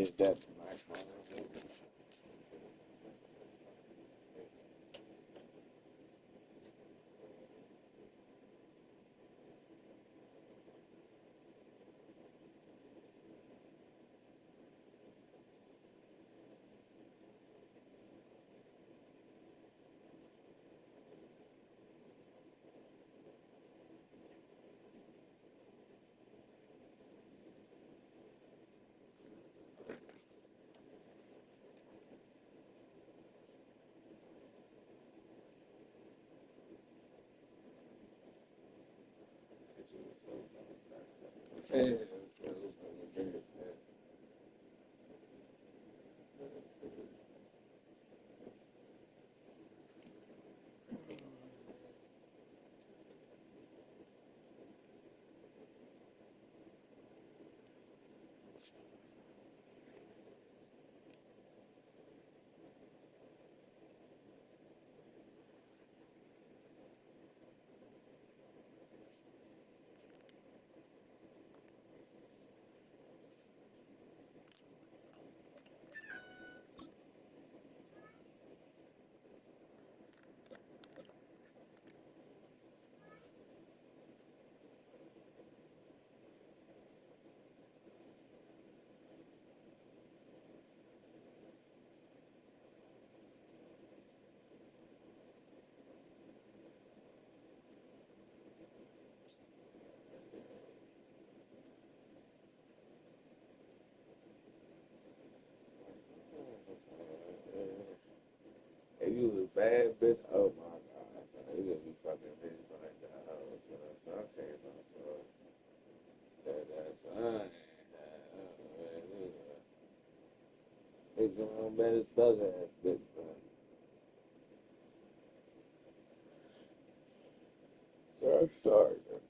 is that like if you was a bad bitch, oh my god, so you gonna be fucking bitch like that. So okay, so that's bitch on better stuff ass bitch, son. I'm sorry, man.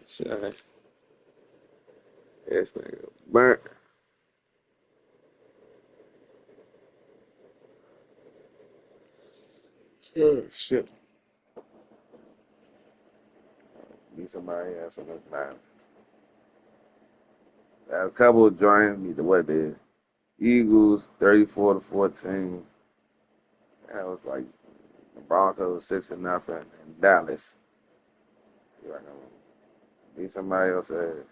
Sorry. This nigga burnt. Oh, shit. Need somebody else on this line. Last couple of joints beat the what the Eagles 34-14. That was like the Broncos 6-0 in Dallas. See if I can beat somebody else ass.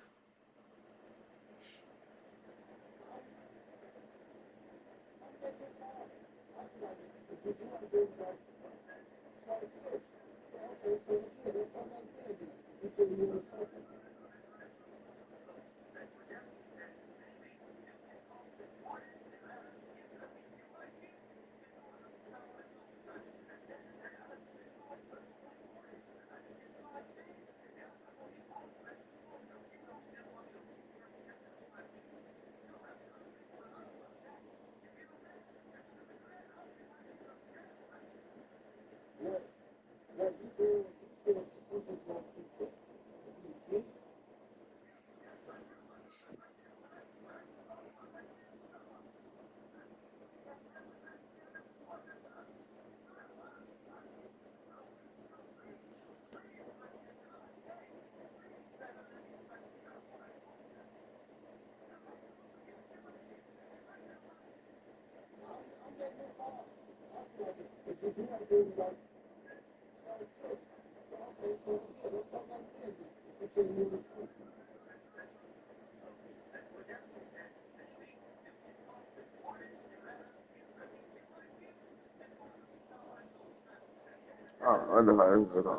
Oh, I know how this is.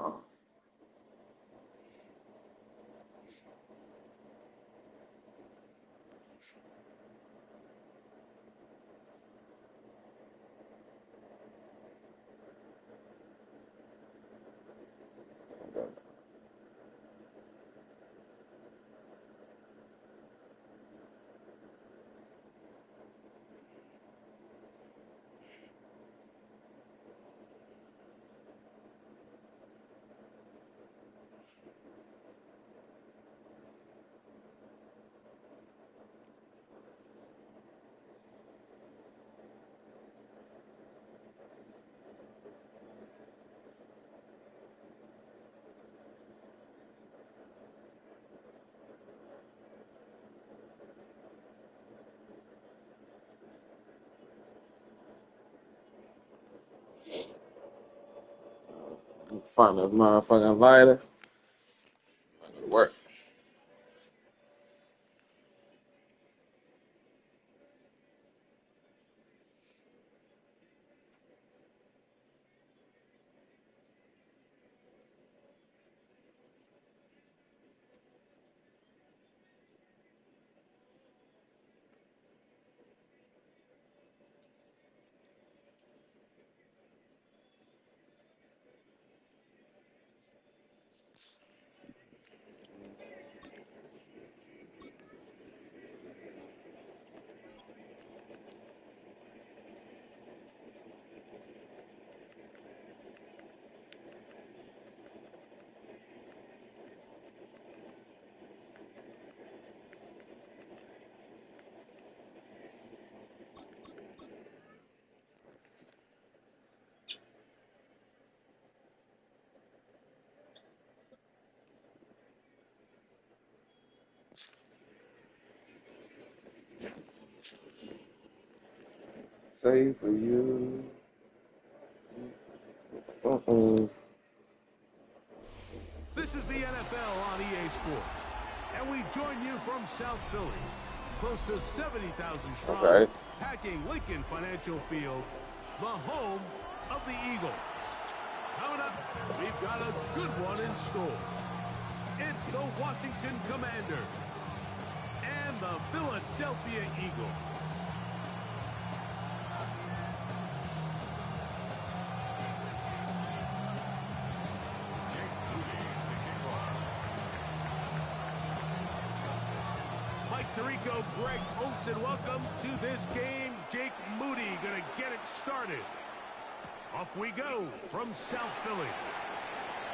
Find a motherfucking lighter. Not gonna work. Save for you. This is the NFL on EA Sports, and we join you from South Philly, close to 70,000 strong, Okay. packing Lincoln Financial Field, the home of the Eagles. Coming up, we've got a good one in store. It's the Washington Commanders and the Philadelphia Eagles. Tirico, Greg Olsen, welcome to this game. Jake Moody going to get it started. Off we go from South Philly.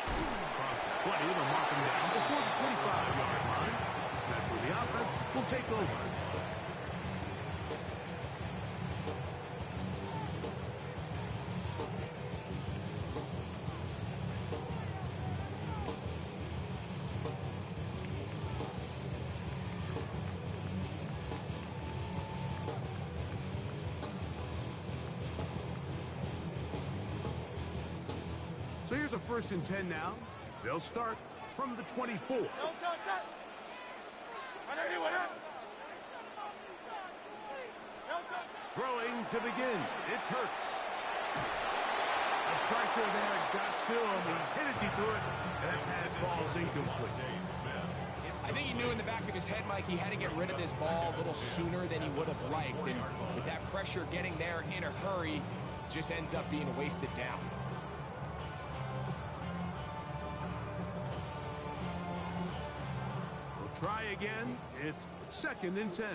Across the 20, they'll mark him down before the 25-yard line. That's where the offense will take over. So here's a 1st and 10 now. They'll start from the 24. Throwing to begin. It's Hurts. The pressure there got to him. He's hit as he threw it, and that pass ball's incomplete. I think he knew in the back of his head, Mike, he had to get rid of this ball a little sooner than he would have liked. And with that pressure getting there in a hurry, just ends up being a wasted down. Try again. It's 2nd and 10.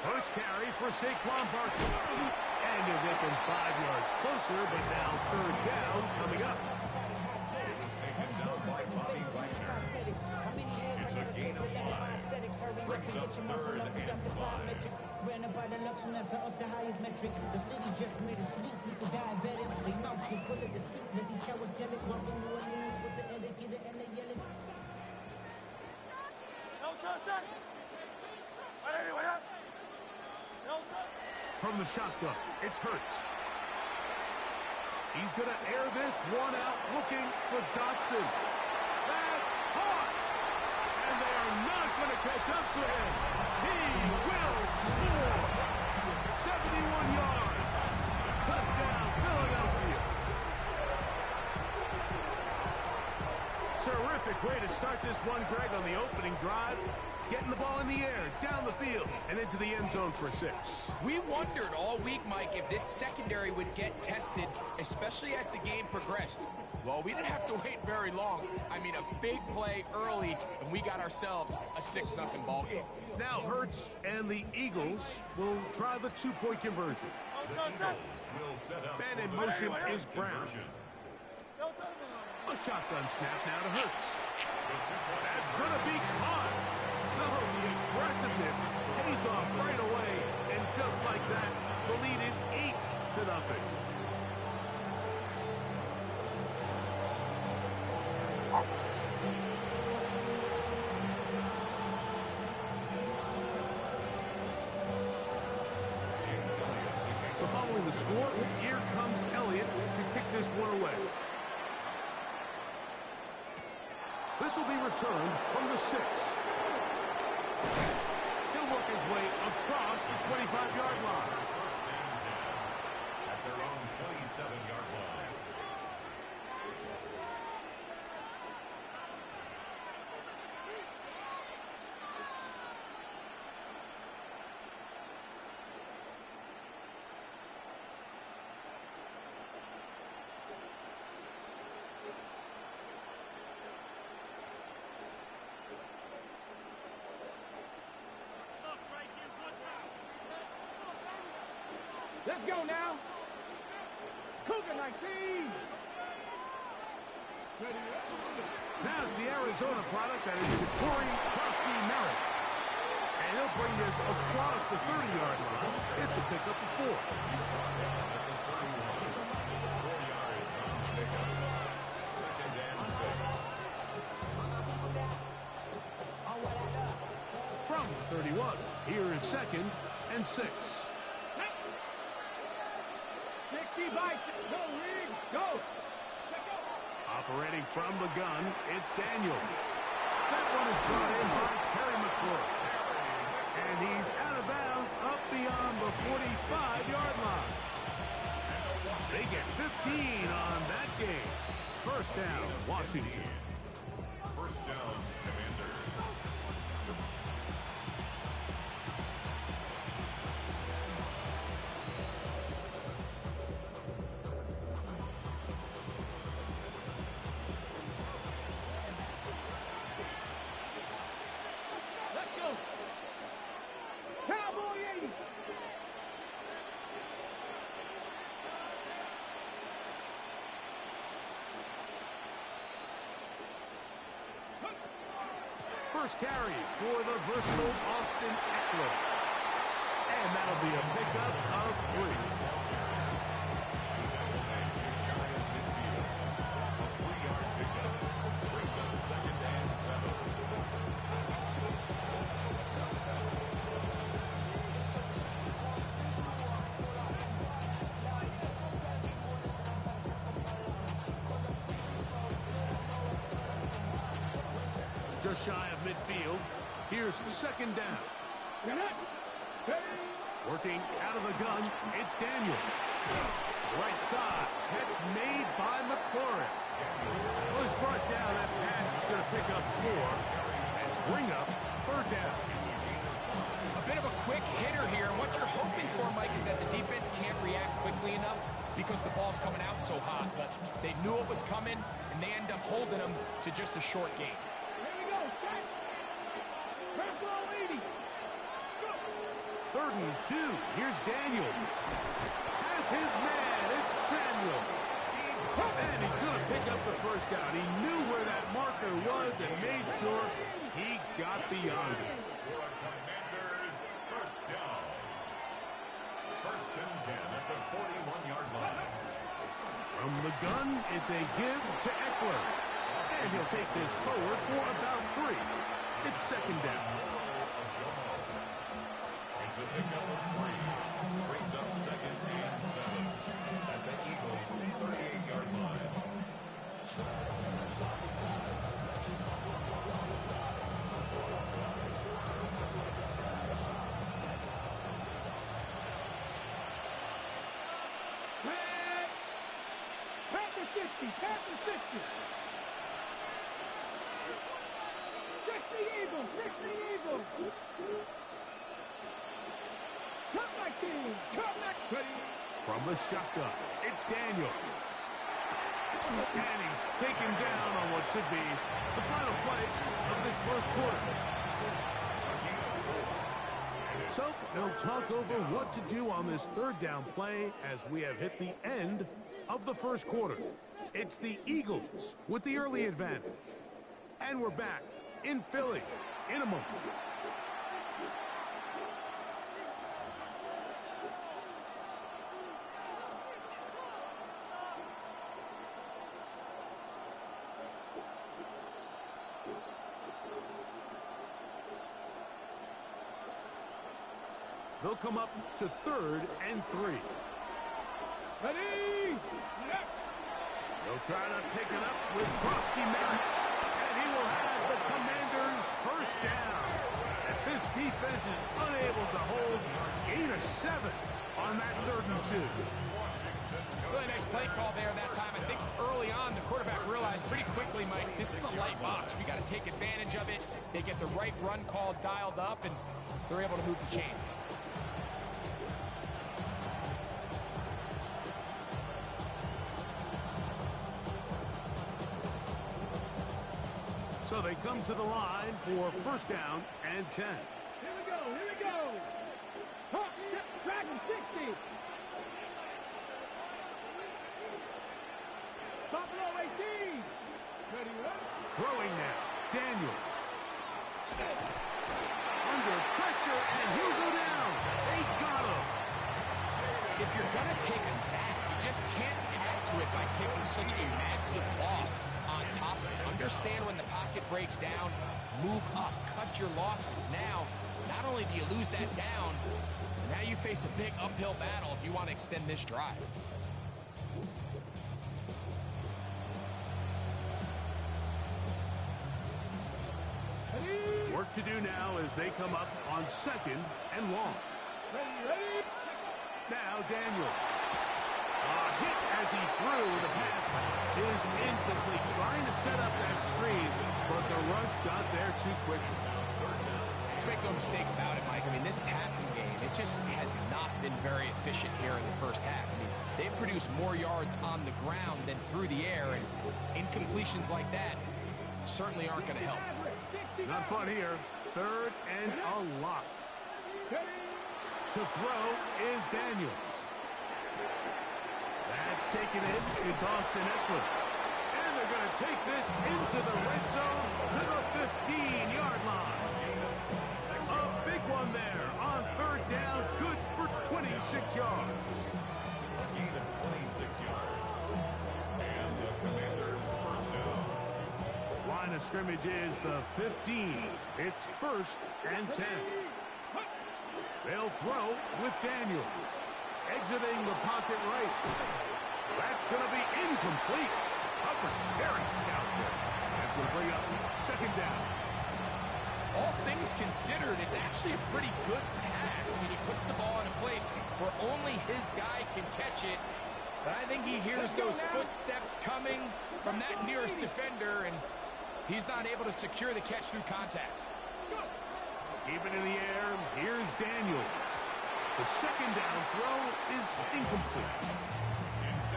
First carry for Saquon Barkley. And you'll get them 5 yards closer, but now 3rd down coming up. It's a gain of 5. Brings up 3rd and 5. Ran up by the luxury, that's up the highest metric. The city just made a sweep, people diabetic. They mouth shit full of deceit. Let these cowards tell it. Walking New Orleans with the etiquette and they yelling. From the shotgun, it's Hurts. He's going to air this one out, looking for Dotson. That's caught! And they are not going to catch up to him. He will score. 71 yards. Touchdown, Philadelphia. Terrific way to start this one, Greg, on the opening drive. Getting the ball in the air, down the field, and into the end zone for 6. We wondered all week, Mike, if this secondary would get tested, especially as the game progressed. Well, we didn't have to wait very long. I mean, a big play early, and we got ourselves a 6-0 ball game. Now Hurts and the Eagles will try the 2-point conversion. Man in motion is Brown. A shotgun snap now to Hurts. That's going to be caught. So the aggressiveness pays off right away. And just like that, the lead is 8-0. So following the score, here comes Elliott to kick this one away. This will be returned from the 6. He'll work his way across the 25-yard line. First and 10 at their own 27-yard line. Let's go now. Cougar 19. Now it's the Arizona product that is Corey Krusty-Merritt. And he'll bring this across the 30-yard line. It's a pickup of 4. 4 yards on the pickup. Second and 6. From the 31, here is second and 6. 60 by go, Reed, go. Operating from the gun, it's Daniels. That one is brought in by Terry McLaurin. And he's out of bounds up beyond the 45-yard line. They get 15 on that game. First down, Washington. First down, Commanders. Let's go. Cowboy 80. First carry for the versatile Austin Eckler. And that'll be a pickup of 3. Just shy of midfield. Here's second down. Working out of the gun, it's Daniels. Right side, catch made by McLaurin. Well, he's brought down. That pass is going to pick up 4 and bring up third down. A bit of a quick hitter here, and what you're hoping for, Mike, is that the defense can't react quickly enough because the ball's coming out so hot. But they knew it was coming, and they end up holding them to just a short game. Here we go. Purple 80. Go. Third and 2. Here's Daniels. Has his man. It's Samuel. And he's going to pick up the first down. He knew where that marker was and made sure he got beyond it. For our Commanders, first down. First and 10 at the 41-yard line. From the gun, it's a give to Eckler. And he'll take this forward for about 3. It's second down. It's a pickup of 3. Brings up second and 7 at the Eagles' 38-yard line. Pass the 60. Pass the 60. 60 Eagles. 60 Eagles. Cut my team. Cut my team. From the shotgun, it's Daniels. And he's taken down on what should be the final play of this first quarter. So they'll talk over what to do on this third down play as we have hit the end of the first quarter. It's the Eagles with the early advantage. And we're back in Philly in a moment. They'll come up to 3rd and 3. try to pick it up with Frosty Matt. And he will have the Commanders' first down. As this defense is unable to hold a gain of 7 on that 3rd and 2. Really nice play call there that time. I think early on the quarterback realized pretty quickly, Mike, this is a light box. We got to take advantage of it. They get the right run call dialed up, and they're able to move the chains. So they come to the line for 1st down and 10. Here we go, here we go. Hawk, Dragon 60. Buffalo 18. Ready, ready. Throwing now, Daniel. Under pressure, and he'll go down. They got him. If you're going to take a sack, you just can't add to it by taking such a massive loss on top of it. Understand when the pocket breaks down, move up, cut your losses. Now, not only do you lose that down, now you face a big uphill battle if you want to extend this drive. Work to do now as they come up on 2nd and long. Ready, ready. Now Daniels. Hit as he threw. The pass is incomplete. Trying to set up that screen, but the rush got there too quick. Let's make no mistake about it, Mike. I mean, this passing game, it just has not been very efficient here in the 1st half. I mean, they've produced more yards on the ground than through the air, and incompletions like that certainly aren't going to help. Not fun here. 3rd and a lot. To throw is Daniels. That's taken in. It's Austin Eckler. And they're going to take this into the red zone to the 15-yard line. A big one there on 3rd down. Good for 26 yards. A gain of 26 yards. And the Commanders' first down. Line of scrimmage is the 15. It's 1st and 10. They'll throw with Daniels. Exiting the pocket right. That's going to be incomplete. Covered very stout there. That's going to bring up 2nd down. All things considered, it's actually a pretty good pass. I mean, he puts the ball in a place where only his guy can catch it. But I think he hears those footsteps coming from that nearest defender, and he's not able to secure the catch through contact. Keep it in the air. Here's Daniels. The 2nd down throw is incomplete.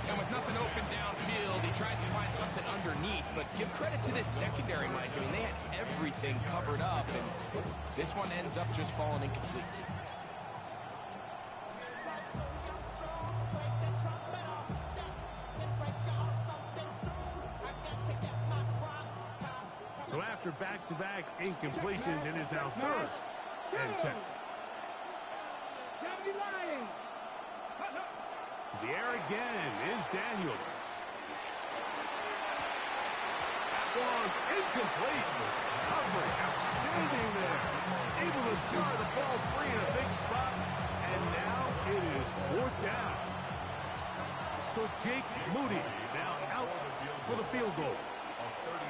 And with nothing open downfield, he tries to find something underneath. But give credit to this secondary, Mike. I mean, they had everything covered up, and this one ends up just falling incomplete. So after back-to-back incompletions, it is now 3rd and 10. To the air again is Daniels. That one incomplete. Coverage outstanding there. Able to jar the ball free in a big spot. And now it is 4th down. So Jake Moody now out for the field goal.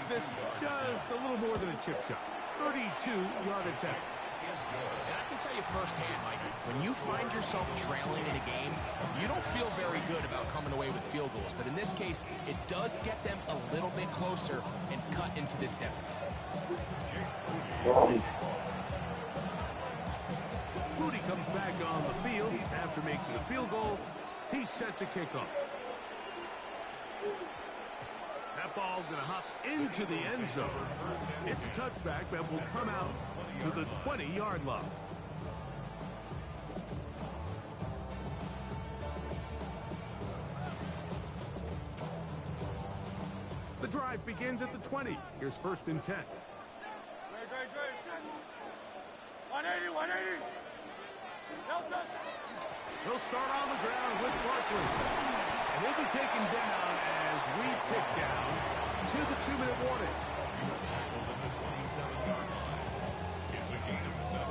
This just a little more than a chip shot. 32-yard attempt. And I can tell you firsthand, Mike, when you find yourself trailing in a game, you don't feel very good about coming away with field goals. But in this case, it does get them a little bit closer and cut into this deficit. Moody comes back on the field after making the field goal. He's set to kick off. That ball going to hop into the end zone. It's a touchback that will come out to the 20-yard line. The drive begins at the 20. Here's 1st and 10. Great. 180, 180. Delta. He'll start on the ground with Barkley. And he'll be taken down as we tick down to the 2-minute warning. He was tackled at the 27-yard line. It's a gain of 7.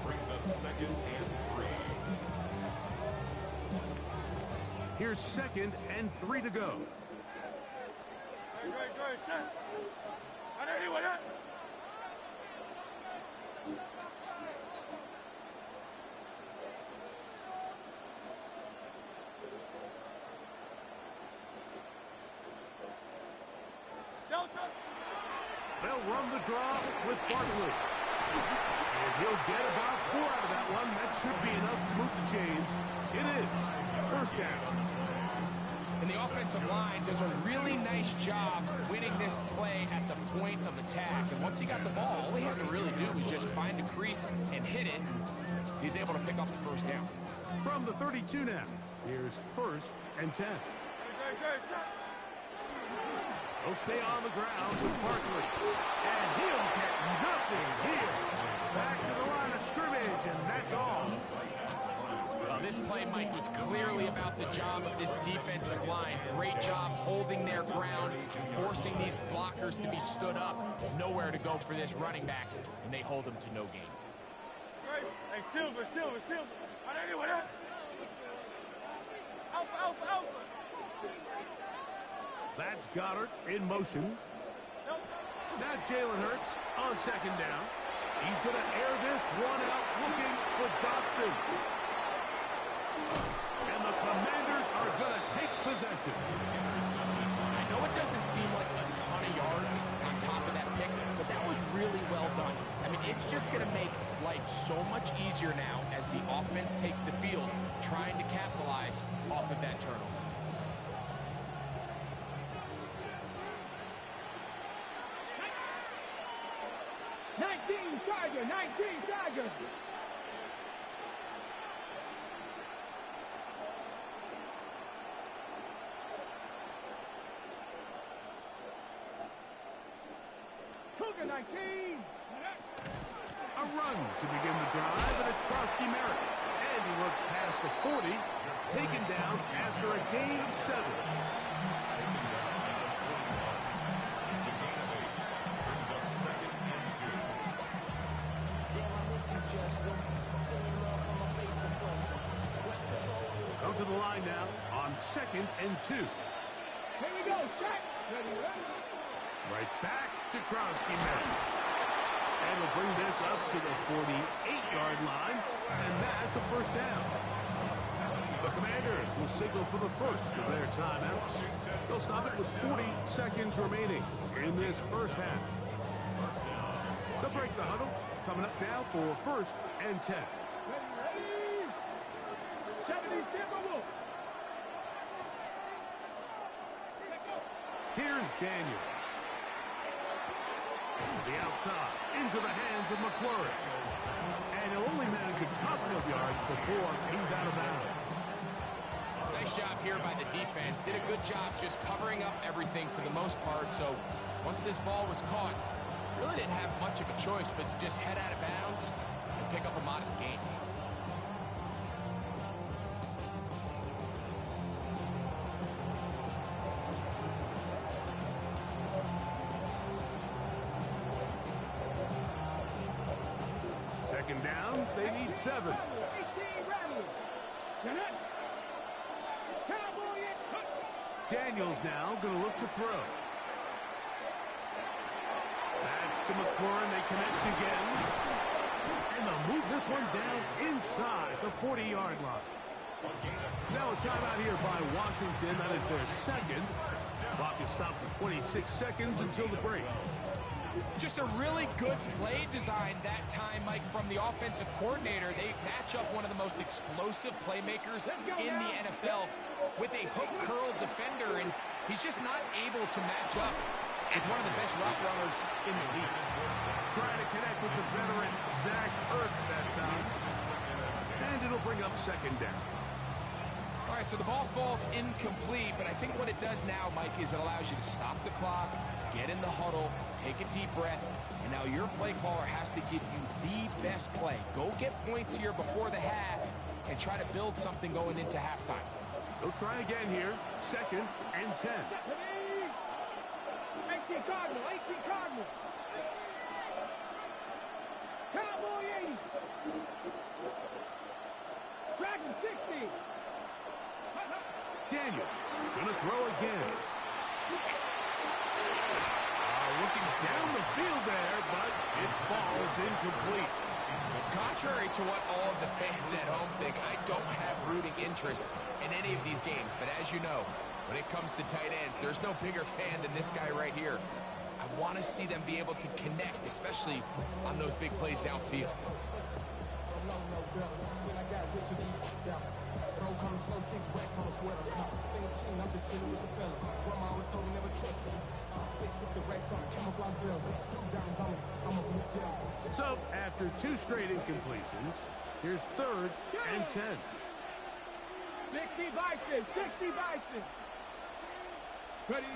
Brings up 2nd and 3. Here's 2nd and 3 to go. They'll run the draw with Barkley. And he'll get about 4 out of that one. That should be enough to move the chains. It is first down. And the offensive line does a really nice job winning this play at the point of attack. And once he got the ball, all he had to really do was just find the crease and hit it. He's able to pick up the first down. From the 32 now, here's first and 10. He'll stay on the ground with Barkley. And he'll get nothing here. Back to the line of scrimmage, and that's all. Well, this play, Mike, was clearly about the job of this defensive line. Great job holding their ground, forcing these blockers to be stood up. Nowhere to go for this running back, and they hold him to no gain. Hey, Silver. Alpha. That's Goddard in motion. Now Jalen Hurts on second down. He's going to air this one out, looking for Dotson. And the Commanders are going to take possession. I know it doesn't seem like a ton of yards on top of that pick, but that was really well done. I mean, it's just going to make life so much easier now as the offense takes the field, trying to capitalize off of that turnover. Charger, 19 Charger. Cougar 19. A run to begin the drive, and it's Krosky Merritt. And he looks past the 40, taken down after a gain of 7. Go to the line now on 2nd and 2. Here we go, check. Right back to Krosky Merritt. And we'll bring this up to the 48-yard line, and that's a first down. The Commanders will signal for the first of their timeouts. They'll stop it with 40 seconds remaining in this first half. They'll break the huddle. Coming up now for first and 10. Here's Daniel. The outside into the hands of McLaurin. And he'll only manage a couple of yards before he's out of bounds. Nice job here by the defense. Did a good job just covering up everything for the most part. So once this ball was caught, really didn't have much of a choice but to just head out of bounds and pick up a modest gain. Second down, they need 7. Daniels now going to look to throw. That's to McLaurin. They connect again. And they'll move this one down inside the 40-yard line. Now a timeout here by Washington. That is their second. Clock is stopped for 26 seconds until the break. Just a really good play design that time, Mike, from the offensive coordinator. They match up one of the most explosive playmakers in the NFL with a hook curl defender, and he's just not able to match up with one of the best route runners in the league. Trying to connect with the veteran Zach Ertz that time. And it'll bring up second down. All right, so the ball falls incomplete, but I think what it does now, Mike, is it allows you to stop the clock, get in the huddle, take a deep breath, and now your play caller has to give you the best play. Go get points here before the half and try to build something going into halftime. They'll try again here. 2nd and 10. 18 Cardinal. Cowboy 80. Dragon 60. Daniels gonna throw again. Looking down the field there, but it falls incomplete. Contrary to what all of the fans at home think, I don't have rooting interest in any of these games. But as you know, when it comes to tight ends, there's no bigger fan than this guy right here. I want to see them be able to connect, especially on those big plays downfield. So, after 2 straight incompletions, here's 3rd and 10. 60 Bison, 60 Bison. Ready.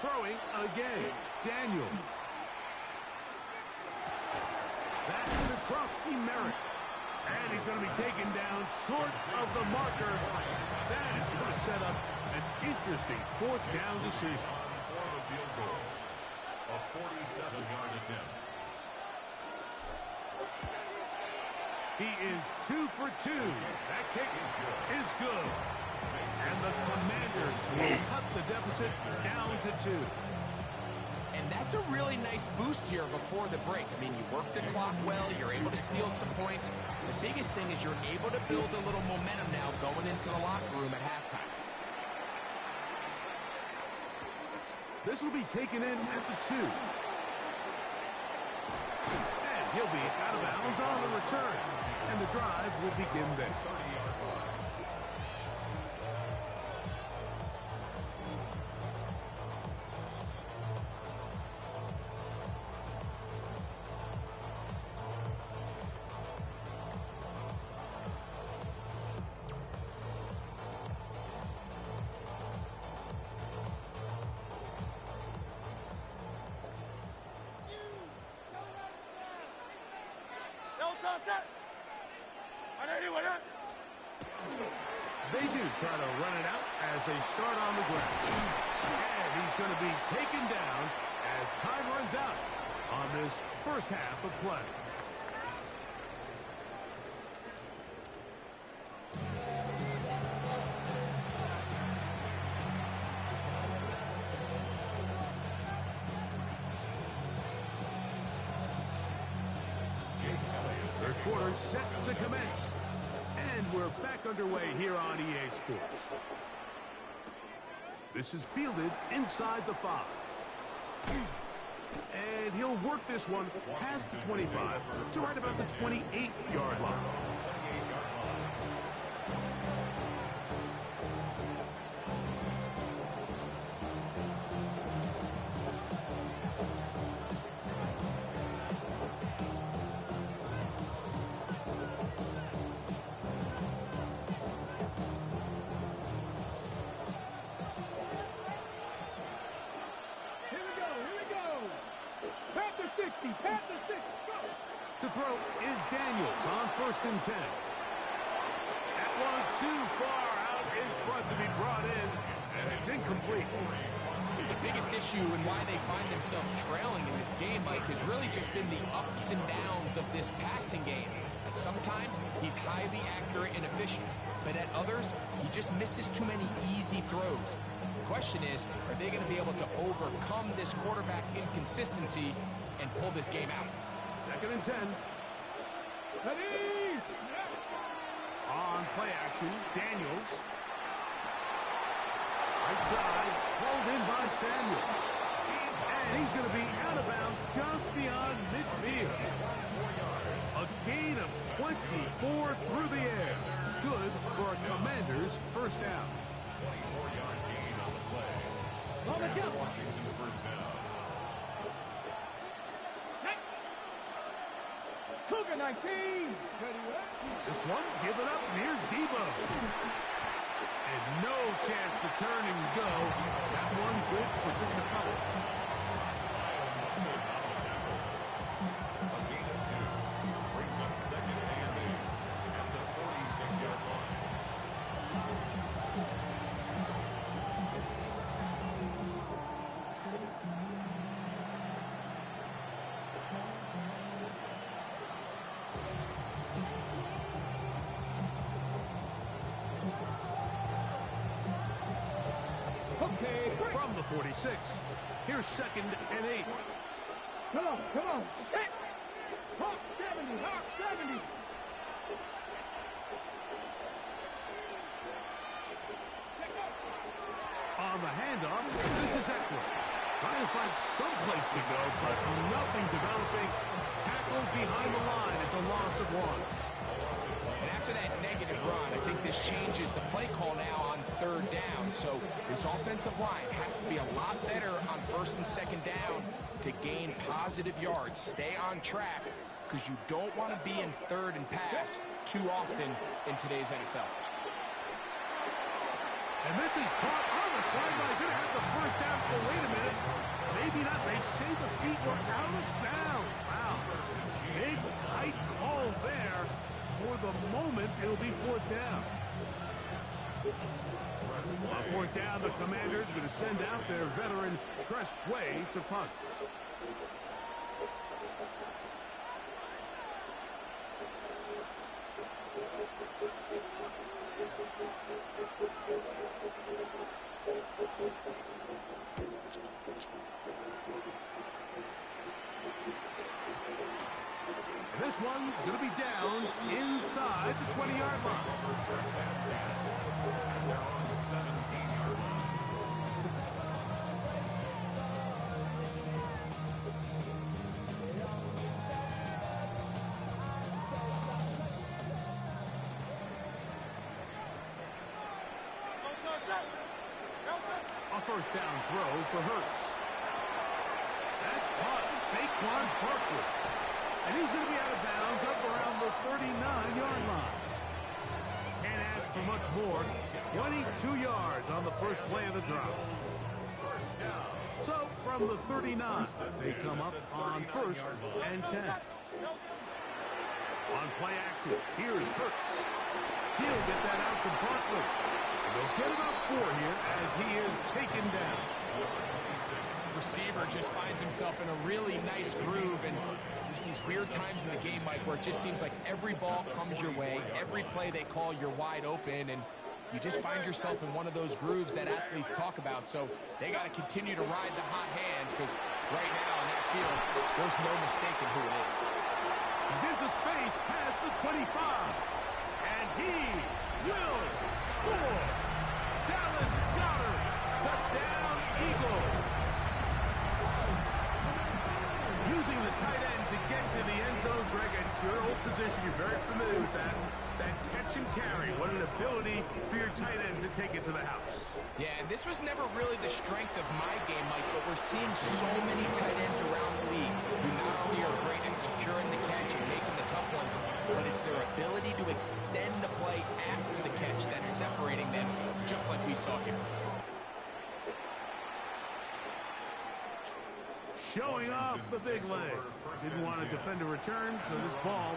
Throwing again, Daniels. That's the Trosky Merritt. And he's going to be taken down short of the marker. That is going to set up an interesting 4th down decision. For the field goal. A 47-yard attempt. He is 2 for 2. That kick is good. And the Commanders will cut the deficit down to 2. And that's a really nice boost here before the break. I mean, you work the clock well, you're able to steal some points. The biggest thing is you're able to build a little momentum now going into the locker room at halftime. This will be taken in at the 2. And he'll be out of bounds on the return. And the drive will begin there. 30-yard line. They do try to run it out as they start on the ground. And he's going to be taken down as time runs out on this first half of play. Third quarter set to commence. And we're back underway here on EA Sports. This is fielded inside the 5. And he'll work this one past the 25 to right about the 28-yard line. To throw is Daniels on 1st and 10. That one too far out in front to be brought in, and it's incomplete. The biggest issue and why they find themselves trailing in this game, Mike, has really just been the ups and downs of this passing game. And sometimes he's highly accurate and efficient, but at others, he just misses too many easy throws. The question is, are they going to be able to overcome this quarterback inconsistency and pull this game out? 2nd and 10. Ready. On play action, Daniels. Right side, pulled in by Samuel. And he's going to be out of bounds just beyond midfield. A gain of 24 through the air. Good for a Commander's first down. 24-yard gain on the play. On the count. Washington first down. Cougar 19. This one given up, and here's Debo. And no chance to turn and go. That one good for just a couple. A gain of 2. Brings up 2nd and 8 at the 46-yard line. Okay, break. From the 46, here's 2nd and 8. Come on, come on. Set. Hawk 70, Hawk 70. On the handoff, this is Eckler. Trying to find some place to go, but nothing developing. Tackled behind the line. It's a loss of 1. And after that negative run, I think this changes the play call now on 3rd down. So this offensive line has to be a lot better on 1st and 2nd down to gain positive yards. Stay on track, because you don't want to be in 3rd and pass too often in today's NFL. And this is caught on the sidelines. Going to have the 1st down. Oh, wait a minute. Maybe not. They say the feet were out of bounds. Wow. Big, tight call there. For the moment, it'll be 4th down. On 4th down, the Commanders are going to send out their veteran Tress Way to punt. And this one's going to be down inside the 20-yard line. First and 10. They're on the 17-yard line. A 1st down throw for Hurts. That's caught. Saquon Barkley. And he's going to be out of bounds up around the 39-yard line. Can't ask for much more. 22 yards on the first play of the drive. First down. So from the 39, they come up on 1st and 10. On play action, here's Hurts. He'll get that out to Barkley. They'll get about 4 here as he is taken down. Receiver just finds himself in a really nice groove, and there's these weird times in the game, Mike, where it just seems like every ball comes your way, every play they call, you're wide open, and you just find yourself in one of those grooves that athletes talk about. So they got to continue to ride the hot hand, because right now in that field, there's no mistaking who it is. He's into space past the 25, and he will score. Dallas Goedert, touchdown Eagles. Using the tight end to get to the end zone, Greg, it's your old position. You're very familiar with that. That catch and carry. What an ability for your tight end to take it to the house. Yeah, and this was never really the strength of my game, Mike, but we're seeing so many tight ends around the league who not only are great at securing the catch and making the tough ones, but it's their ability to extend the play after the catch that's separating them, just like we saw here. Showing off the big leg. Didn't want to defend a return, so this ball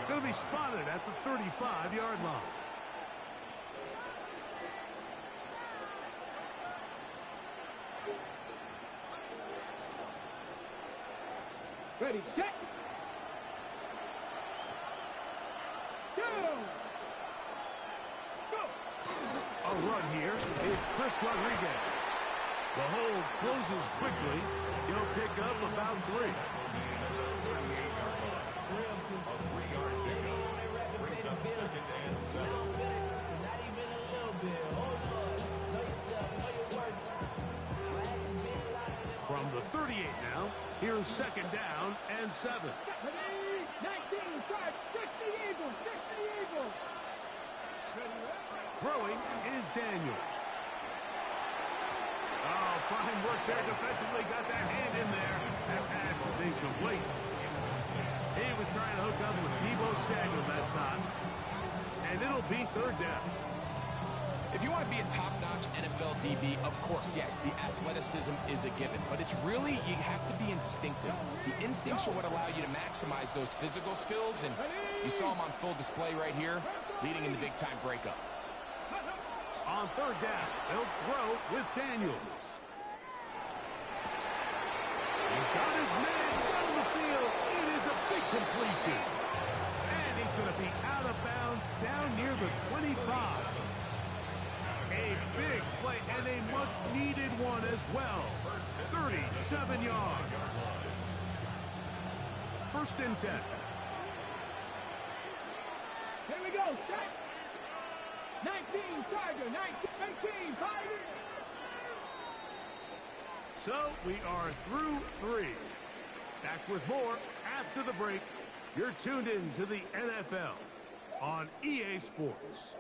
going to be spotted at the 35-yard line. Ready, set. Go. Go. A run here. It's Chris Rodriguez. The hold closes quickly. He'll pick up about 3. A 3-yard pickup brings up 2nd and 7. Not even a little bit. Hold on. Know yourself, know your worth. My actions being louder than From the 38 now, here's 2nd down and 7. Ready, 19, start. 60 Eagles, 60 Eagles. Throwing is Daniels. Oh, fine work there defensively. Got that hand in there. That pass is incomplete. He was trying to hook up with Debo Samuel that time. And it'll be 3rd down. If you want to be a top-notch NFL DB, of course, yes, the athleticism is a given. But it's really, you have to be instinctive. The instincts are what allow you to maximize those physical skills. And you saw him on full display right here, leading in the big-time breakup. On 3rd down, they'll throw with Daniels. He's got his man down the field. It is a big completion. And he's going to be out of bounds down near the 25. A big play and a much-needed one as well. 37 yards. First and 10. Here we go. Set. 19, Tiger. 19, Tiger. So we are through 3. Back with more after the break. You're tuned in to the NFL on EA Sports.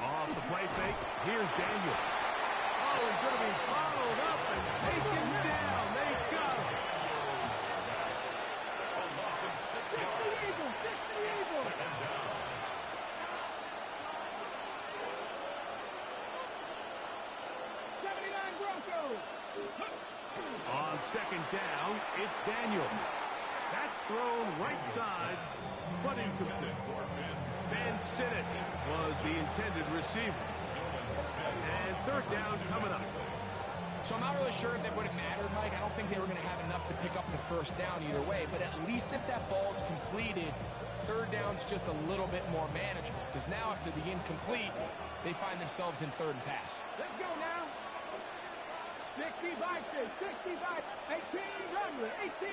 Off the play fake, here's Daniel. Oh, he's going to be followed up and taken down. They got him. A loss of 6 yards. Second down. On second down, it's Daniel. That's thrown right side, but incomplete. Van Sinnett was the intended receiver. And third down coming up. So I'm not really sure if that would have mattered, Mike. I don't think they were going to have enough to pick up the first down either way. But at least if that ball's completed, third down's just a little bit more manageable. Because now after the incomplete, they find themselves in third and pass. Let's go now. 65, 18, run with 18.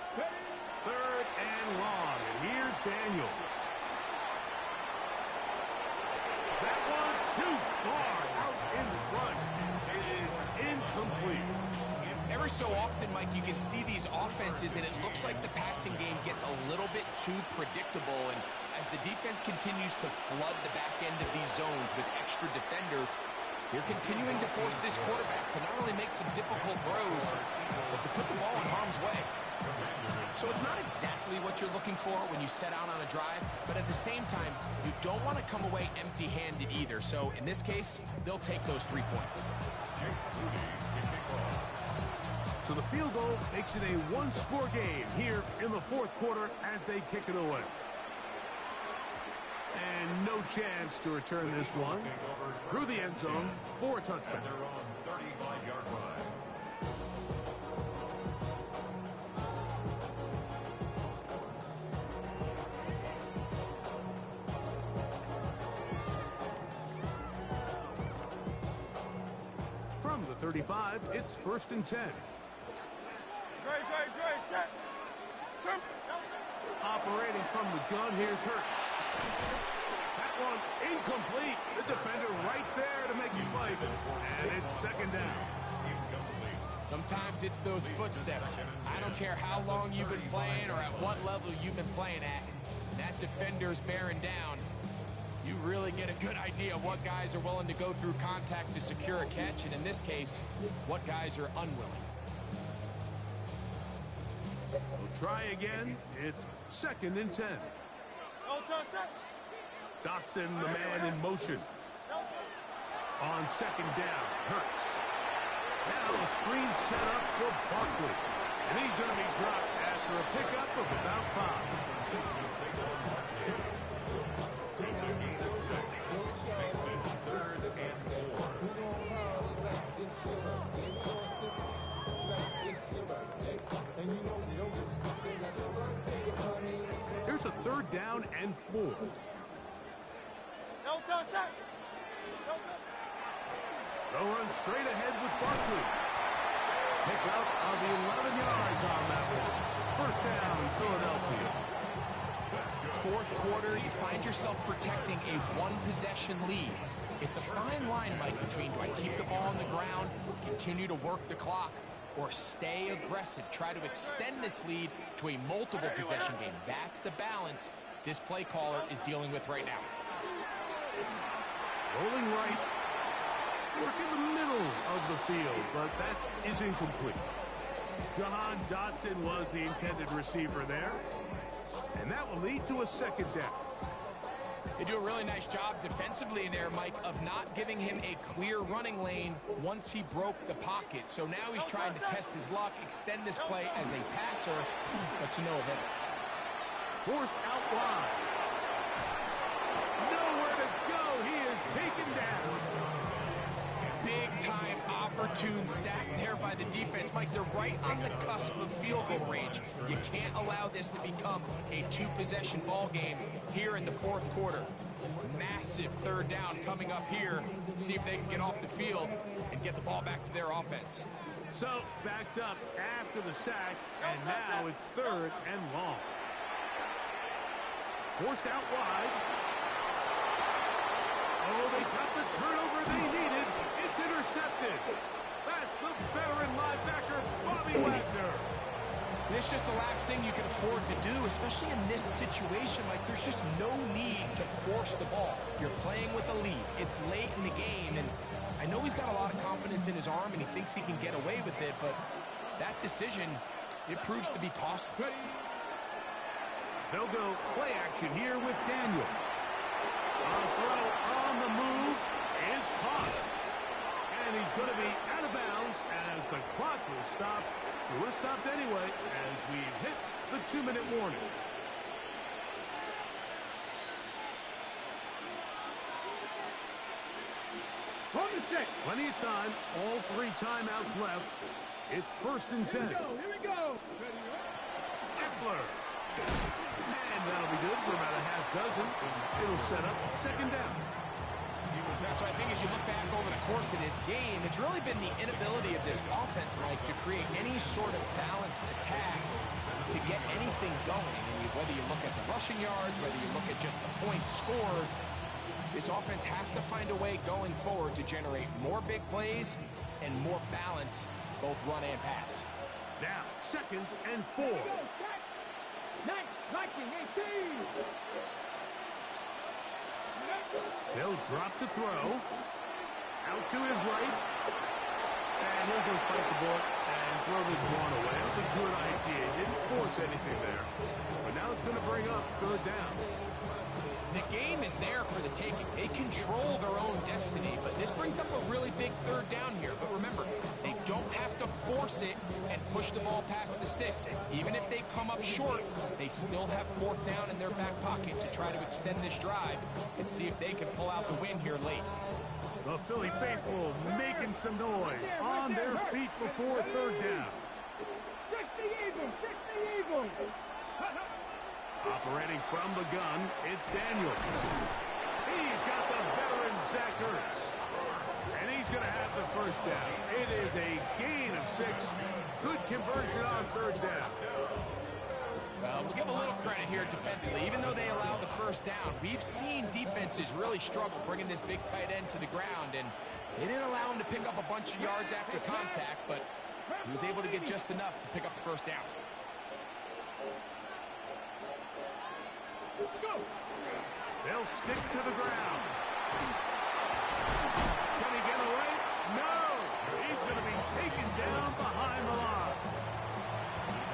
Third and long. And here's Daniels. That one too far out in front. It is incomplete. Every so often, Mike, you can see these offenses, and it looks like the passing game gets a little bit too predictable. And as the defense continues to flood the back end of these zones with extra defenders, they're continuing to force this quarterback to not only make some difficult throws, but to put the ball in harm's way. So it's not exactly what you're looking for when you set out on a drive, but at the same time, you don't want to come away empty-handed either. So in this case, they'll take those 3 points. So the field goal makes it a one-score game here in the fourth quarter as they kick it away. And no chance to return this one through the end zone for a touchback. And they're on 35-yard line. From the 35, it's first and 10. Great, set. Operating from the gun, here's Hurts. That one incomplete. The defender right there to make you fight. And it's second down. Sometimes it's those footsteps. I don't care how long you've been playing or at what level you've been playing at. That defender's bearing down. You really get a good idea of what guys are willing to go through contact to secure a catch, and in this case, what guys are unwilling. We'll try again. It's second and 10. Dotson, the man in motion. On second down, Hurts. Now a screen set up for Barkley. And he's going to be dropped after a pickup of about 5. It's a gain of 6. Makes it 3rd and 4. Here's a third down and 4. They'll run straight ahead with Barkley. Pick up of 11 yards on that one. First down, Philadelphia. Fourth quarter, you find yourself protecting a one-possession lead. It's a fine line, Mike, between do I keep the ball on the ground, continue to work the clock, or stay aggressive, try to extend this lead to a multiple-possession game. That's the balance this play caller is dealing with right now. Rolling right. Work in the middle of the field, but that is incomplete. Jahan Dotson was the intended receiver there. And that will lead to a second down. They do a really nice job defensively in there, Mike, of not giving him a clear running lane once he broke the pocket. So now he's trying to test his luck, extend this play as a passer, but to no avail. Forced out wide. Nowhere to go. He is taken down. Big-time opportune sack there by the defense. Mike, they're right on the cusp of field goal range. You can't allow this to become a two-possession ball game here in the fourth quarter. Massive third down coming up here. See if they can get off the field and get the ball back to their offense. So, backed up after the sack, and now it's third and long. Forced out wide. Oh, they got the turnover they needed. It's intercepted. That's the veteran linebacker, Bobby Wagner. It's just the last thing you can afford to do, especially in this situation. Like, there's just no need to force the ball. You're playing with a lead. It's late in the game, and I know he's got a lot of confidence in his arm, and he thinks he can get away with it, but that decision, it proves to be costly. They'll go play action here with Daniels. A throw on the move is caught. And he's going to be out of bounds as the clock will stop. We're stopped anyway as we've hit the 2-minute warning. On the set. Plenty of time. All 3 timeouts left. It's 1st and 10. Here we go. Eckler. And that'll be good for about a half dozen. It'll set up 2nd down. So I think as you look back over the course of this game, it's really been the inability of this offense, Mike, to create any sort of balanced attack to get anything going. And whether you look at the rushing yards, whether you look at just the points scored, this offense has to find a way going forward to generate more big plays and more balance, both run and pass. Now, 2nd and 4. Nice, liking 18. They'll drop to throw. Out to his right. And he'll just bite the bullet and throw this one away. That was a good idea. He didn't force anything there. But now it's going to bring up 3rd down. The game is there for the taking. They control their own destiny, but this brings up a really big 3rd down here. But remember, they don't have to force it and push the ball past the sticks. Even if they come up short, they still have 4th down in their back pocket to try to extend this drive and see if they can pull out the win here late. The Philly faithful making some noise on their feet before 3rd down. 60 Eagles. Operating from the gun, it's Daniels. He's got the veteran Zach Ertz. And he's going to have the 1st down. It is a gain of 6. Good conversion on 3rd down. Well, we'll give a little credit here defensively. Even though they allowed the 1st down, we've seen defenses really struggle bringing this big tight end to the ground. And they didn't allow him to pick up a bunch of yards after contact, but he was able to get just enough to pick up the 1st down. Let's go. They'll stick to the ground. Can he get away? No! He's going to be taken down behind the line.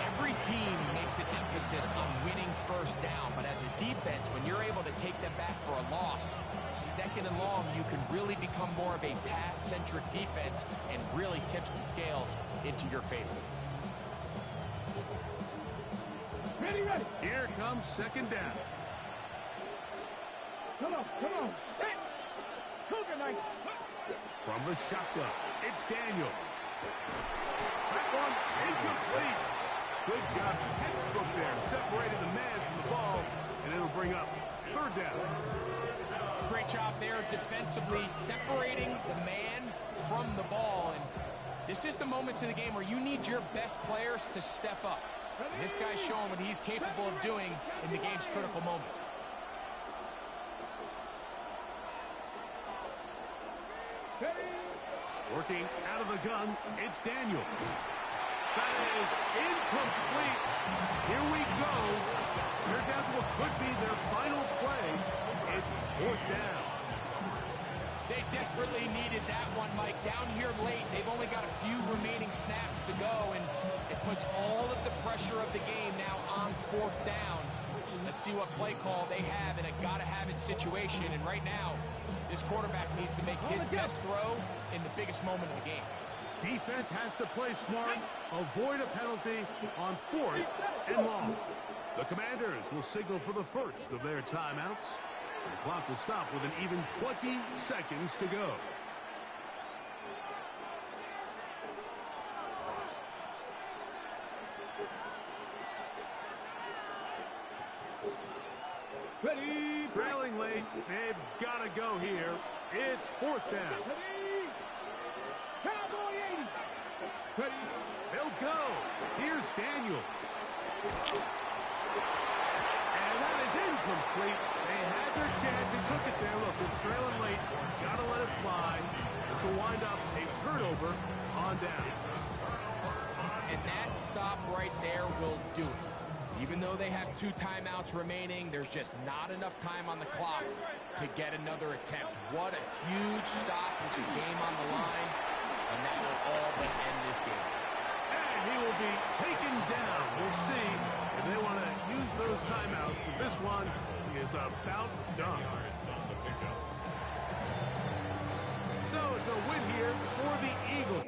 Every team makes an emphasis on winning 1st down, but as a defense, when you're able to take them back for a loss, 2nd and long, you can really become more of a pass-centric defense and really tips the scales into your favor. Ready. Here comes 2nd down. Come on. Set. Cougar Knights. From the shotgun, it's Daniels. That one incomplete. Good job, textbook there, separating the man from the ball, and it'll bring up 3rd down. Great job there defensively, separating the man from the ball. And this is the moments of the game where you need your best players to step up. And this guy's showing what he's capable of doing in the game's critical moment. Working out of the gun, it's Daniels. That is incomplete. Here we go. They're down to what could be their final play. It's 4th down. They desperately needed that one, Mike. Down here late, they've only got a few remaining snaps to go, and it puts all of the pressure of the game now on 4th down. Let's Let's see what play call they have in a gotta-have-it situation. And right now, this quarterback needs to make his best throw in the biggest moment of the game. Defense has to play smart, avoid a penalty on 4th and long. The Commanders will signal for the first of their timeouts. The clock will stop with an even 20 seconds to go. Ready. Trailing late, they've got to go here. It's 4th down. Ready. Cowboy 80. Ready. They'll go. Here's Daniels. And that is incomplete. They had their chance. They took it there. Look, they're trailing late. Got to let it fly. This will wind up a turnover on downs. And that stop right there will do it. Even though they have 2 timeouts remaining, there's just not enough time on the clock to get another attempt. What a huge stop with the game on the line, and that will all but end this game. And he will be taken down. We'll see if they want to use those timeouts, but this one is about done. So it's a win here for the Eagles.